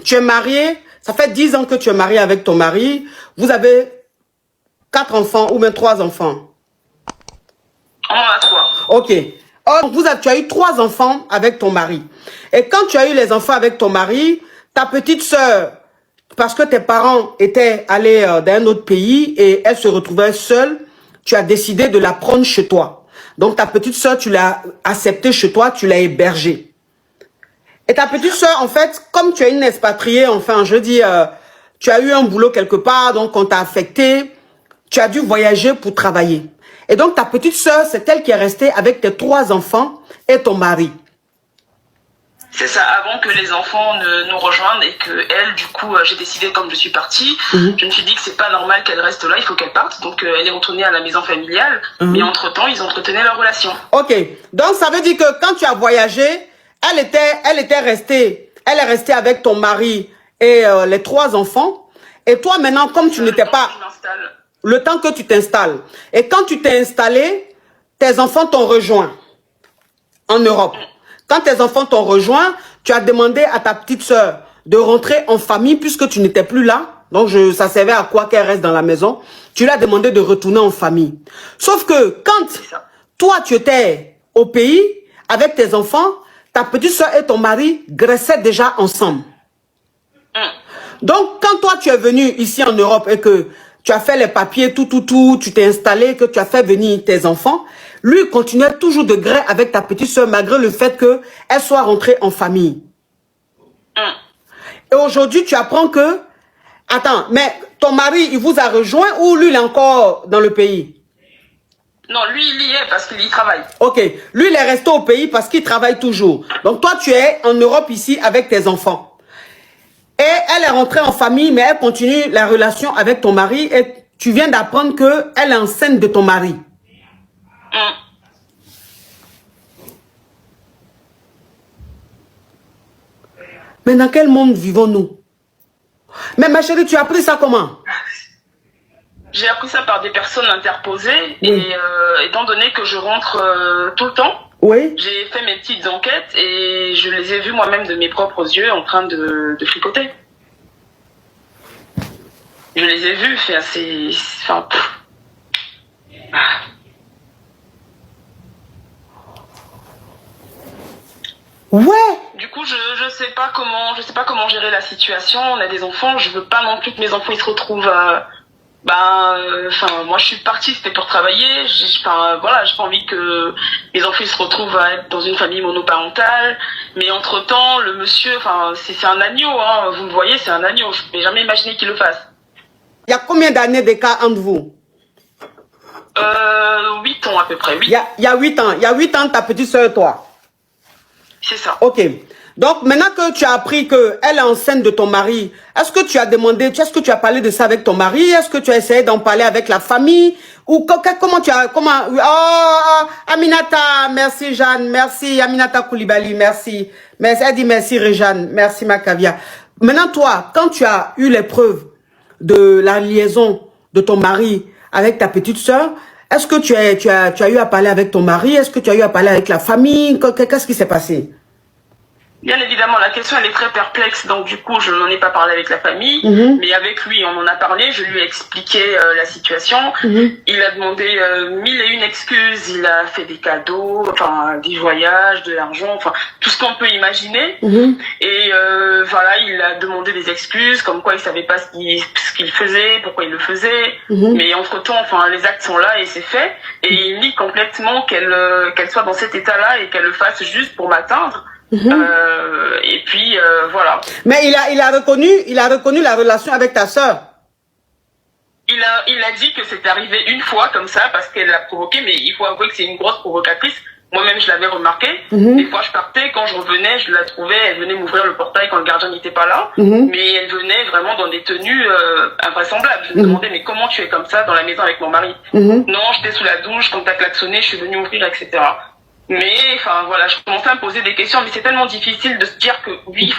tu es marié, ça fait 10 ans que tu es marié avec ton mari, vous avez 4 enfants ou même 3 enfants. On en a 3. Ok. Or, tu as eu 3 enfants avec ton mari. Et quand tu as eu les enfants avec ton mari, ta petite sœur, parce que tes parents étaient allés dans un autre pays et elle se retrouvait seule, tu as décidé de la prendre chez toi. Donc ta petite sœur, tu l'as acceptée chez toi, tu l'as hébergée. Et ta petite sœur, en fait, comme tu es une expatriée, enfin, je dis, tu as eu un boulot quelque part, donc on t'a affecté, tu as dû voyager pour travailler. Et donc ta petite sœur, c'est elle qui est restée avec tes 3 enfants et ton mari. C'est ça, avant que les enfants ne nous rejoignent et que elle, du coup, j'ai décidé, comme je suis partie, je me suis dit que c'est pas normal qu'elle reste là, il faut qu'elle parte. Donc, elle est retournée à la maison familiale. Mais entre-temps, ils entretenaient leur relation. Ok, donc ça veut dire que quand tu as voyagé, elle est restée avec ton mari et les 3 enfants. Et toi, maintenant, comme tu n'étais pas... Le temps que tu t'installes. Et quand tu t'es installé, tes enfants t'ont rejoint en Europe. Quand tes enfants t'ont rejoint, tu as demandé à ta petite sœur de rentrer en famille puisque tu n'étais plus là. Donc, ça servait à quoi qu'elle reste dans la maison. Tu lui as demandé de retourner en famille. Sauf que quand toi, tu étais au pays avec tes enfants, ta petite sœur et ton mari graissaient déjà ensemble. Donc, quand toi, tu es venu ici en Europe et que tu as fait les papiers, tu t'es installé, que tu as fait venir tes enfants, lui continuait toujours de gré avec ta petite soeur malgré le fait qu'elle soit rentrée en famille. Et aujourd'hui, tu apprends que... Attends, mais ton mari, il vous a rejoint ou lui, il est encore dans le pays? Non, lui, il y est parce qu'il y travaille. Ok, lui, il est resté au pays parce qu'il travaille toujours. Donc, toi, tu es en Europe ici avec tes enfants. Et elle est rentrée en famille, mais elle continue la relation avec ton mari et tu viens d'apprendre qu'elle est enceinte de ton mari. Mais dans quel monde vivons-nous? Mais ma chérie, tu as appris ça comment? J'ai appris ça par des personnes interposées et étant donné que je rentre tout le temps, j'ai fait mes petites enquêtes et je les ai vues moi-même de mes propres yeux en train de fricoter. Je les ai vues, c'est assez... Enfin, Du coup, je sais pas comment gérer la situation. On a des enfants, je veux pas non plus que mes enfants ils se retrouvent moi je suis partie, c'était pour travailler. Voilà, j'ai pas envie que mes enfants ils se retrouvent à être dans une famille monoparentale. Mais entre temps, le monsieur, c'est un agneau, hein. Vous me voyez, c'est un agneau. Je n'ai jamais imaginé qu'il le fasse. Il y a combien d'années d'écart entre vous? 8 ans à peu près, 8. Il y a 8 ans. Il y a 8 ans, ta petite soeur et toi. C'est ça. Ok. Donc, maintenant que tu as appris qu'elle est enceinte de ton mari, est-ce que tu as demandé, est-ce que tu as parlé de ça avec ton mari? Est-ce que tu as essayé d'en parler avec la famille? Ou Aminata, merci Jeanne, merci Aminata Koulibaly, merci. Merci, elle dit merci Réjeanne, merci Macavia. Maintenant, toi, quand tu as eu les preuves de la liaison de ton mari avec ta petite soeur, est-ce que tu as eu à parler avec ton mari? Est-ce que tu as eu à parler avec la famille? Qu'est-ce qui s'est passé? Bien évidemment, la question elle est très perplexe, donc du coup je n'en ai pas parlé avec la famille, mais avec lui on en a parlé, je lui ai expliqué la situation, il a demandé 1001 excuses, il a fait des cadeaux, des voyages, de l'argent, tout ce qu'on peut imaginer, et voilà, il a demandé des excuses, comme quoi il savait pas ce qu'il faisait, pourquoi il le faisait, mais entre-temps, les actes sont là et c'est fait, et il nie complètement qu'elle soit dans cet état-là et qu'elle le fasse juste pour m'atteindre. Et puis voilà. Mais il a reconnu la relation avec ta sœur. Il a dit que c'était arrivé une fois comme ça parce qu'elle l'a provoqué, mais il faut avouer que c'est une grosse provocatrice. Moi-même je l'avais remarqué. Des fois je partais, quand je revenais, je la trouvais, elle venait m'ouvrir le portail quand le gardien n'était pas là, mais elle venait vraiment dans des tenues invraisemblables. Je me demandais mais comment tu es comme ça dans la maison avec mon mari? Non, j'étais sous la douche, quand t'as klaxonné, je suis venue ouvrir, etc. Mais, voilà, je commençais à me poser des questions, mais c'est tellement difficile de se dire que, oui,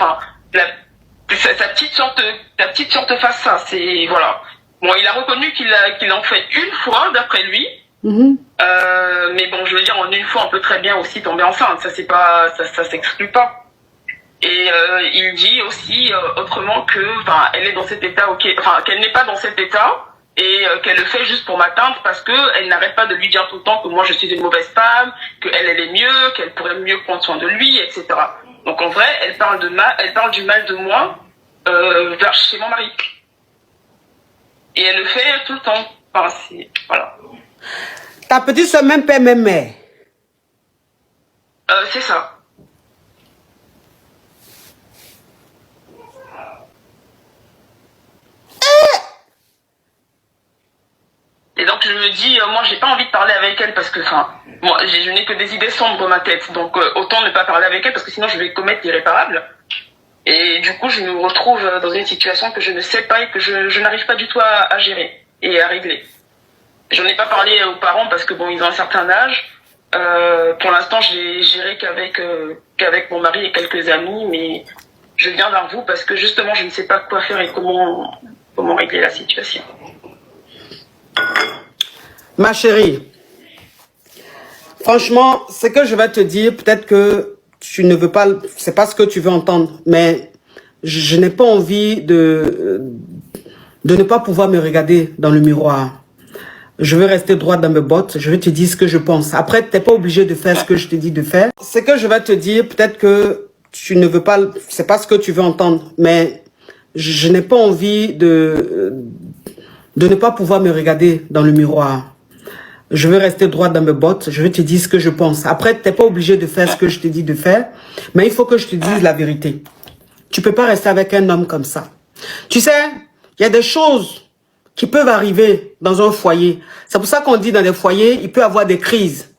ta petite sœur te fasse ça, c'est, voilà. Bon, il a reconnu qu'il en fait une fois, d'après lui, mais bon, je veux dire, en une fois, on peut très bien aussi tomber enceinte, ça s'exclut pas. Et il dit aussi autrement que, enfin, elle est dans cet état, ok, enfin, qu'elle n'est pas dans cet état et qu'elle le fait juste pour m'atteindre parce que elle n'arrête pas de lui dire tout le temps que moi je suis une mauvaise femme, que elle est mieux, qu'elle pourrait mieux prendre soin de lui, etc. Donc en vrai, elle parle du mal de moi chez mon mari. Et elle le fait tout le temps. Enfin, voilà. Ta petite soeur, même père, même mère. C'est ça. Et donc je me dis, moi j'ai pas envie de parler avec elle parce que, enfin, moi je n'ai que des idées sombres dans ma tête. Donc autant ne pas parler avec elle parce que sinon je vais commettre l'irréparable. Et du coup je me retrouve dans une situation que je ne sais pas et que je n'arrive pas du tout à gérer et à régler. J'en ai pas parlé aux parents parce que bon, ils ont un certain âge. Pour l'instant, j'ai géré qu'avec mon mari et quelques amis, mais je viens vers vous parce que justement, je ne sais pas quoi faire et comment régler la situation. Ma chérie, franchement, ce que je vais te dire, peut-être que tu ne veux pas, c'est pas ce que tu veux entendre, mais je n'ai pas envie de ne pas pouvoir me regarder dans le miroir. Je veux rester droit dans mes bottes, je vais te dire ce que je pense. Après, tu n'es pas obligé de faire ce que je te dis de faire. Ce que je vais te dire, peut-être que tu ne veux pas, c'est pas ce que tu veux entendre, mais je n'ai pas envie de ne pas pouvoir me regarder dans le miroir. Je veux rester droit dans mes bottes, je vais te dire ce que je pense. Après, tu n'es pas obligé de faire ce que je te dis de faire, mais il faut que je te dise la vérité. Tu peux pas rester avec un homme comme ça. Tu sais, il y a des choses qui peuvent arriver dans un foyer. C'est pour ça qu'on dit dans les foyers, il peut y avoir des crises.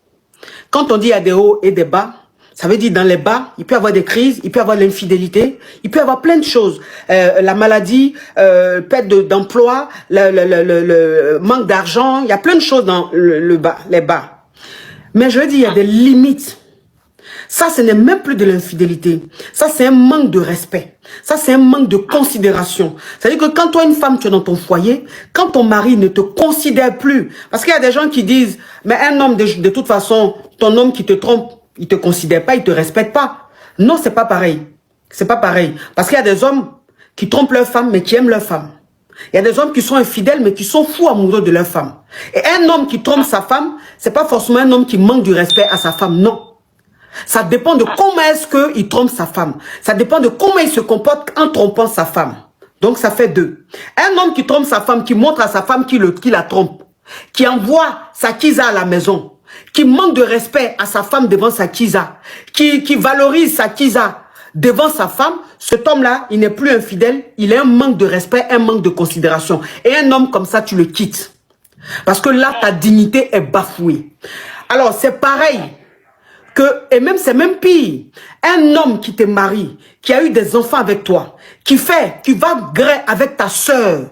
Quand on dit il y a des hauts et des bas, ça veut dire dans les bas, il peut y avoir des crises, il peut y avoir l'infidélité, il peut y avoir plein de choses. La maladie, perte d'emploi, le manque d'argent, il y a plein de choses dans les bas. Mais je veux dire, il y a des limites. Ça, ce n'est même plus de l'infidélité. Ça, c'est un manque de respect. Ça, c'est un manque de considération. C'est-à-dire que quand toi, une femme, tu es dans ton foyer, quand ton mari ne te considère plus, parce qu'il y a des gens qui disent, mais un homme, de toute façon, ton homme qui te trompe, il te considère pas, il te respecte pas. Non, c'est pas pareil. C'est pas pareil. Parce qu'il y a des hommes qui trompent leur femme, mais qui aiment leur femme. Il y a des hommes qui sont infidèles, mais qui sont fous amoureux de leur femme. Et un homme qui trompe sa femme, c'est pas forcément un homme qui manque du respect à sa femme, non. Ça dépend de comment est-ce qu'il trompe sa femme. Ça dépend de comment il se comporte en trompant sa femme. Donc ça fait deux. Un homme qui trompe sa femme, qui montre à sa femme qu'il la trompe, qui envoie sa kisa à la maison, qui manque de respect à sa femme devant sa kisa, qui valorise sa kisa devant sa femme, cet homme-là, il n'est plus infidèle, il a un manque de respect, un manque de considération. Et un homme comme ça, tu le quittes. Parce que là, ta dignité est bafouée. Alors, c'est pareil. Et même c'est même pire, un homme qui te marie, qui a eu des enfants avec toi, qui va gré avec ta soeur,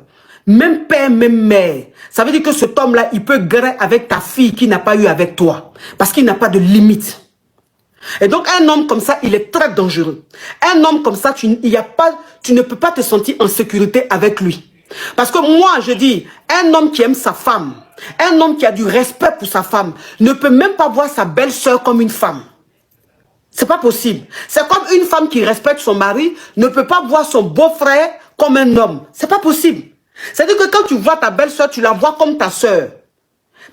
même père, même mère, ça veut dire que cet homme-là, il peut gré avec ta fille qui n'a pas eu avec toi, parce qu'il n'a pas de limite. Et donc un homme comme ça, il est très dangereux. Un homme comme ça, tu ne peux pas te sentir en sécurité avec lui. Parce que moi, je dis, un homme qui aime sa femme, un homme qui a du respect pour sa femme, ne peut même pas voir sa belle-sœur comme une femme. C'est pas possible. C'est comme une femme qui respecte son mari, ne peut pas voir son beau-frère comme un homme. C'est pas possible. C'est-à-dire que quand tu vois ta belle-sœur, tu la vois comme ta sœur.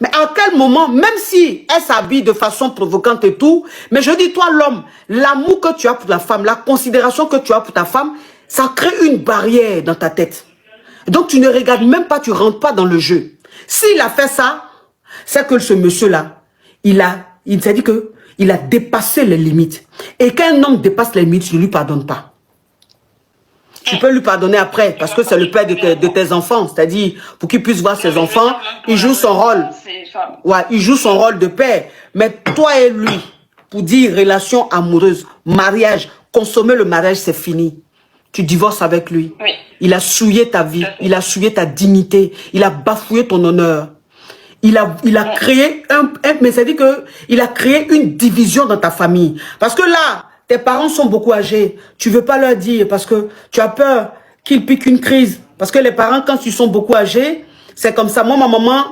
Mais à quel moment, même si elle s'habille de façon provocante et tout, mais je dis, toi l'homme, l'amour que tu as pour la femme, la considération que tu as pour ta femme, ça crée une barrière dans ta tête. Donc tu ne regardes même pas, tu ne rentres pas dans le jeu. S'il a fait ça, c'est que ce monsieur-là, il s'est dit qu'il a dépassé les limites. Et quand un homme dépasse les limites, tu ne lui pardonnes pas. Tu peux lui pardonner après, parce que c'est le père de tes enfants. C'est-à-dire, pour qu'il puisse voir ses enfants, il joue son rôle. Ouais, il joue son rôle de père. Mais toi et lui, pour dire relation amoureuse, mariage, consommer le mariage, c'est fini. Tu divorces avec lui. Oui. Il a souillé ta vie, il a souillé ta dignité, il a bafoué ton honneur. Il a créé mais c'est-à-dire que il a créé une division dans ta famille. Parce que là, tes parents sont beaucoup âgés. Tu veux pas leur dire parce que tu as peur qu'ils piquent une crise. Parce que les parents, quand ils sont beaucoup âgés, c'est comme ça. Moi, ma maman,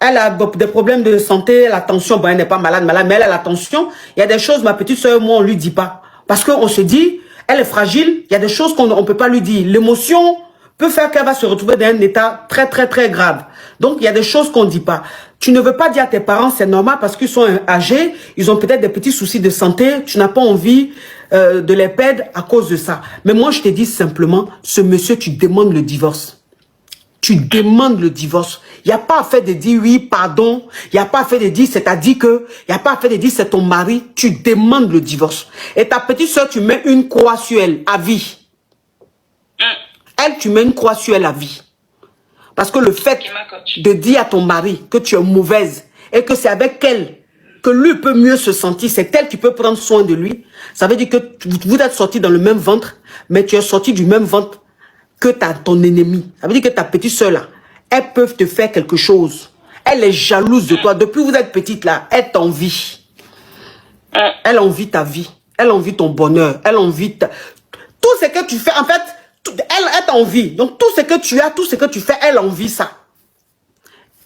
elle a des problèmes de santé, la tension. Bon, elle n'est pas malade, mais elle a la tension. Il y a des choses, ma petite soeur, moi, on lui dit pas. Parce qu'on se dit, elle est fragile, il y a des choses qu'on ne peut pas lui dire. L'émotion peut faire qu'elle va se retrouver dans un état très, très, très grave. Donc, il y a des choses qu'on ne dit pas. Tu ne veux pas dire à tes parents, c'est normal parce qu'ils sont âgés, ils ont peut-être des petits soucis de santé, tu n'as pas envie de les perdre à cause de ça. Mais moi, je te dis simplement, ce monsieur, tu demandes le divorce. Tu demandes le divorce. Il n'y a pas à faire de dire oui, pardon. Il n'y a pas à faire de dire c'est-à-dire que. Il n'y a pas à faire de dire c'est ton mari. Tu demandes le divorce. Et ta petite soeur, tu mets une croix sur elle à vie. Elle, tu mets une croix sur elle à vie. Parce que le fait de dire à ton mari que tu es mauvaise et que c'est avec elle que lui peut mieux se sentir, c'est elle qui peut prendre soin de lui, ça veut dire que vous êtes sortis dans le même ventre, mais tu es sorti du même ventre que ton ennemi. Ça veut dire que ta petite soeur là, elles peuvent te faire quelque chose. Elle est jalouse de toi. Depuis que vous êtes petite là, elle t'envie. Elle envie ta vie. Elle envie ton bonheur. Elle envie tout ce que tu fais. En fait, elle t'envie. Donc tout ce que tu as, tout ce que tu fais, elle envie ça.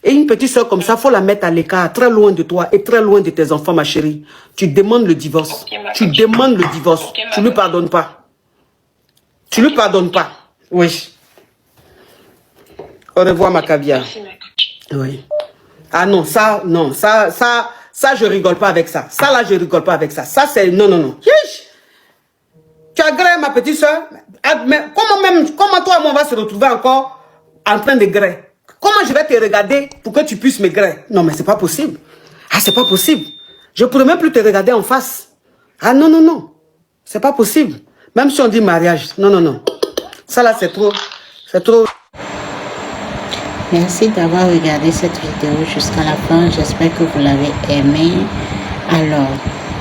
Et une petite soeur comme ça, il faut la mettre à l'écart, très loin de toi et très loin de tes enfants, ma chérie. Tu demandes le divorce. Tu demandes le divorce. Tu ne lui pardonnes pas. Tu ne lui pardonnes pas. Oui. Au revoir, ma caviar. Oui. Ah non, ça, je rigole pas avec ça. Ça, là, je rigole pas avec ça. Ça, c'est... Non, non, non. Hish! Tu agrées ma petite soeur? Mais comment toi et moi, on va se retrouver encore en train de gré? Comment je vais te regarder pour que tu puisses me gré? Non, mais c'est pas possible. Ah, c'est pas possible. Je pourrais même plus te regarder en face. Ah, non, non, non. C'est pas possible. Même si on dit mariage. Non, non, non. Ça, là, c'est trop... C'est trop... Merci d'avoir regardé cette vidéo jusqu'à la fin. J'espère que vous l'avez aimé. Alors,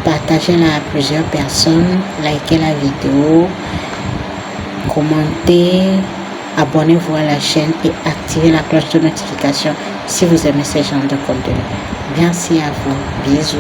partagez-la à plusieurs personnes. Likez la vidéo. Commentez. Abonnez-vous à la chaîne et activez la cloche de notification si vous aimez ce genre de contenu. Merci à vous. Bisous.